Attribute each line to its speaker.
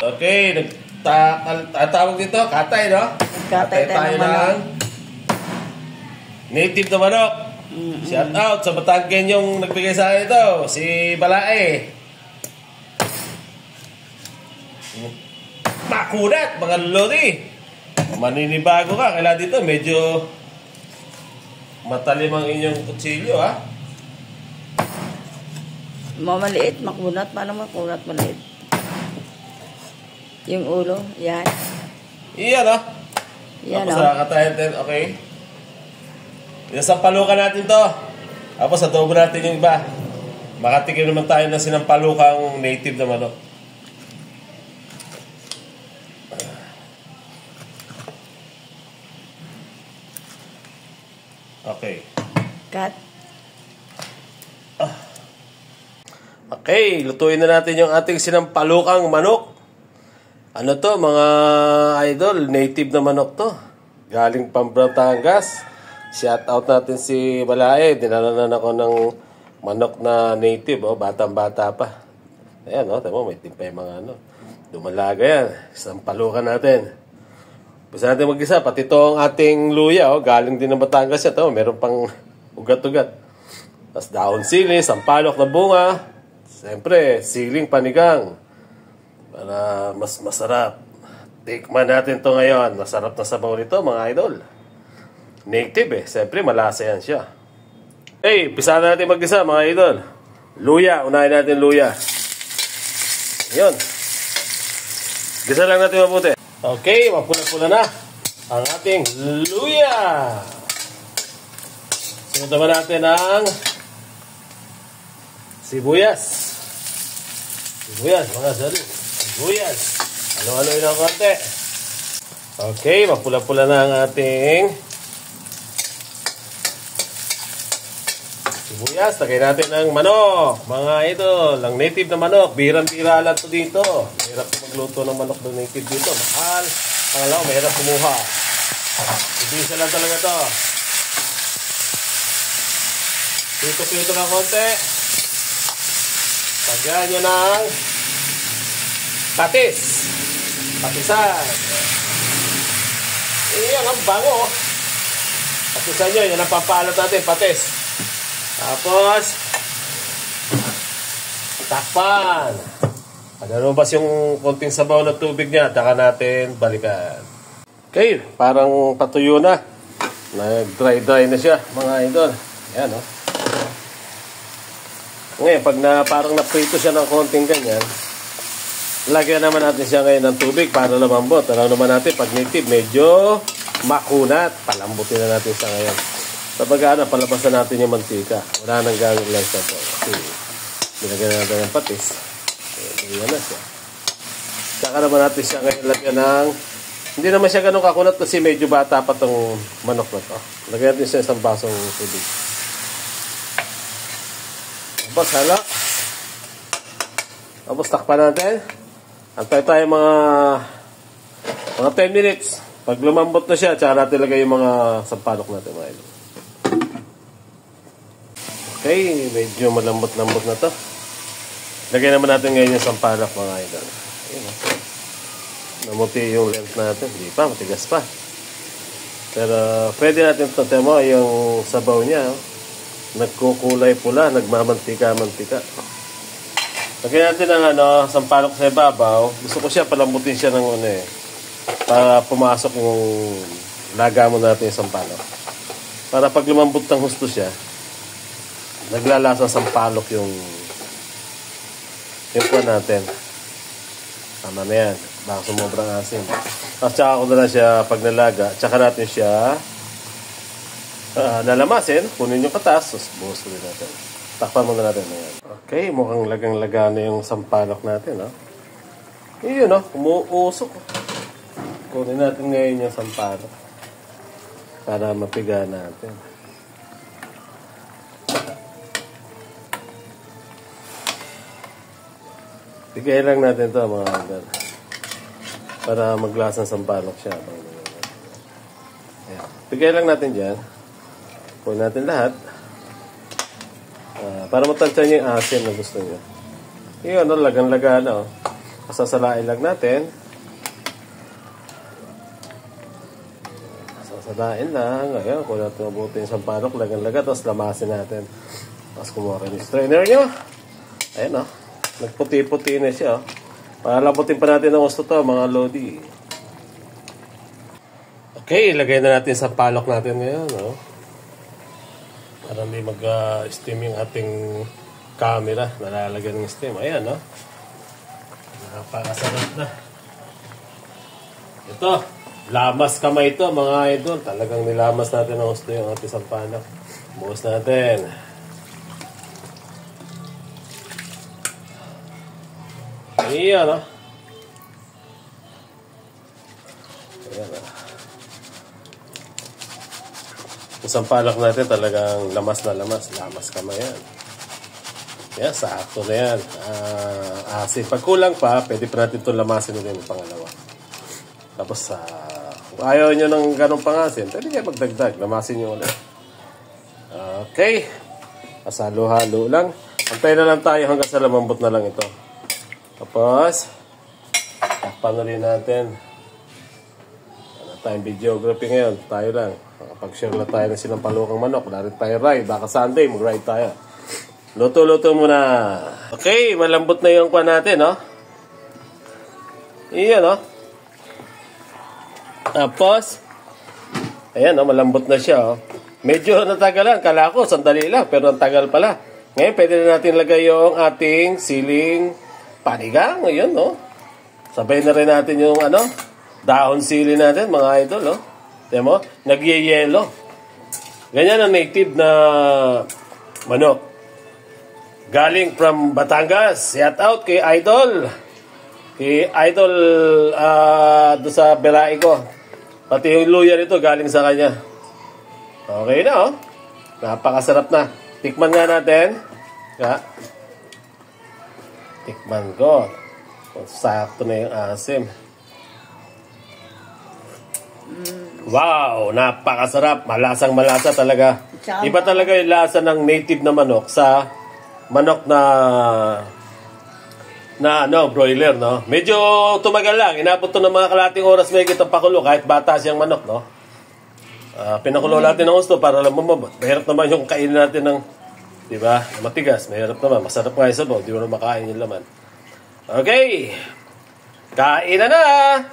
Speaker 1: Okay, tawag dito, katay, no?
Speaker 2: Katay tayo ng
Speaker 1: native na manok. Shout out sa Batanggen yung nagbigay sa akin ito, si Balae. Makunat, mga lodi. Maninibago ka, kailangan dito medyo matalim ang inyong kutsilyo, ha?
Speaker 2: Mamaliit, makunat. Paano makunat maliit? Yung ulo, yan.
Speaker 1: Iyan, ha?
Speaker 2: Yan,
Speaker 1: tapos katayin din, okay? Sampalukan natin to. Tapos adobo natin yung iba. Makatikim naman tayo ng sinampalukang native na manok. Okay.
Speaker 2: Cut.
Speaker 1: Okay, lutuin na natin yung ating sinampalukang manok. Ano to, mga idol? Native na manok to. Galing Batangas. Shout out natin si Balae. Dinalanan ako ng manok na native. Oh, batang-bata pa. Ayan, oh, tamo, may timpay mga ano. Dumalaga yan. Sinampalukan natin. Basta natin mag-isa. Pati ito ang ating luya. Oh, galing din ng Batangas yan. Oh, meron pang ugat-ugat. Tapos dahon sili, sampalok na bunga. Siyempre, siling panigang. Para mas masarap. Tikman natin to ngayon. Masarap na sabaw nito, mga idol. Native siyempre malasa yan siya. Hey, pisa na natin mag-isa, mga idol. Luya, unahin natin luya. Yun. Gisa lang natin mabuti. Okay, mapula-pula na ang ating luya. Sunod naman natin ang sibuyas. Sibuyas, mga sari. Sibuyas. Ano-ano yun ang konti. Okay, mapula-pula na ang ating sibuyas. Lagay natin ang manok. Mga idol, ang native na manok. Birang-bira lang ito dito. Mahirap magluto ng manok ng native dito. Mahal. Pangalaw, mahirap kumuha. Ibisa lang talaga ito. Pito-pito ng konti. Pagyan nyo ng patis. Patisan. Iyan ang bango. Patisan nyo. Yan ang pampalot natin. Patis. Tapos takpan. Pag lumabas yung konting sabaw na tubig niya, taka natin balikan. Okay. Parang patuyo na. Nag-dry na siya, mga idol. Ayan, oh. Ngayon, pag parang naprito siya ng konting ganyan, lagyan naman natin siya ngayon ng tubig para lumambot. Alam naman natin, pag native, medyo makunat. Palambutin na natin siya ngayon. Kapag palabasan natin yung mantika. Wala nang gagawin lang siya po. Kasi, binagyan natin ng patis. Ayan na siya. Saka naman natin siya ngayon lagyan ng, hindi naman siya ganun kakunat kasi medyo bata pa tong manok na to. Lagyan natin siya isang basong tubig. Tapos hala. Tapos takpan natin. Antay tayo mga 10 minutes. Pag lumambot na siya, tsaka natin lagay yung mga sampalok natin, mga idol. Okay, medyo malambot-lambot na to. Lagay naman natin ngayon yung sampalok, mga idol. Ayun, namuti yung length natin. Hindi pa, matigas pa. Pero pwede natin ito, temo, yung sabaw niya, nagkukulay pula, nagmamantika-mantika. Lagyan natin ng sampalok sa ibabaw. Gusto ko siya, palambutin siya ng para pumasok yung lagamo natin yung sampalok. Para pag lumambot ng husto siya, naglalasa sampalok yung po natin. Tama na yan. Baka sumobrang asin. Tapos tsaka ko na lang siya pag nalaga. Tsaka natin siya lalamasin, kunin yung katas, buhos ulit natin. Takpan muna natin na yan. Okay, mukhang lagang-laga na yung sampalok natin, no? Yun, no? Umuusok. Kunin natin ngayon yung sampalok para mapiga natin. Pigay lang natin ito, mga agad. Para maglasang sampalok siya. Ayan. Pigay lang natin dyan. Kunin natin lahat. Para matansya niyo yung asin na gusto niyo. Yun, lagang-laga na. Pasasalain lang natin. Pasasalain lang. Ngayon, kung natin mabuti yung sampalok, lagan-laga, tapos lamasin natin. Tapos kumuha rin yung strainer nyo. Ayan, oh. Nagputi-puti na siya, oh. Para lambutin pa natin ng gusto to, mga lodi. Okay, ilagay na natin sa palok natin ngayon, oh. Para hindi mag-steam yung ating camera. Nalalagyan ng steam. Ayan, no? Napakasarap na. Ito, lamas kamay ito, mga idol. Talagang nilamas natin ang gusto yung ating sampalok. Buhos natin. Ayan, no? Ayan, no? Yung sampalok natin talagang lamas na lamas. Lamas kamay yan. Yan, sakto na yan. Pag kulang pa, pwede pa natin itong lamasin ulit yung pangalawa. Tapos, kung ayaw nyo ng ganong pangasin, pwede kayo magdagdag. Lamasin nyo ulit. Okay. Pasalo-halo lang. Antay na lang tayo hanggang sa lamambot na lang ito. Tapos, takpan na rin natin. Ano tayong videography ngayon? Tayo lang. Makapag-share na tayo ng sinampalukang manok. Wala rin tayo ride. Baka Sunday, mag-ride tayo. Luto-luto muna. Okay, malambot na yung kwan natin, no? Iyan, no? Tapos, ayan, no? Malambot na siya, oh. Medyo natagalan. Kala ko, sandali lang. Pero ang tagal pala. Ngayon, pwede na natin lagay yung ating siling panigang. Ayan, no? Sabay na rin natin yung, dahon sili natin, mga idol, no? Tiyan mo? Nagyayelo. Ganyan ang native na manok. Galing from Batangas. Shout out kay Idol. Kay Idol doon sa Belay ko. Pati yung luya nito galing sa kanya. Okay na, oh. Napakasarap na. Tikman nga natin. Tikman ko. Sakto na yung asim. Wow, napakasarap. Malasang malasa talaga. Iba talaga yung lasa ng native na manok sa manok na broiler, no? Medyo tumagal lang. Inabot to ng mga kalating oras may kitang pakulo kahit bata siyang manok, no? Pinakulo natin ng gusto para lang mamabot. Mahirap naman yung kainin natin ng, di ba? Matigas. Mahirap naman. Masarap nga yung sabaw. Di mo na makain yung laman. Okay. Kain na!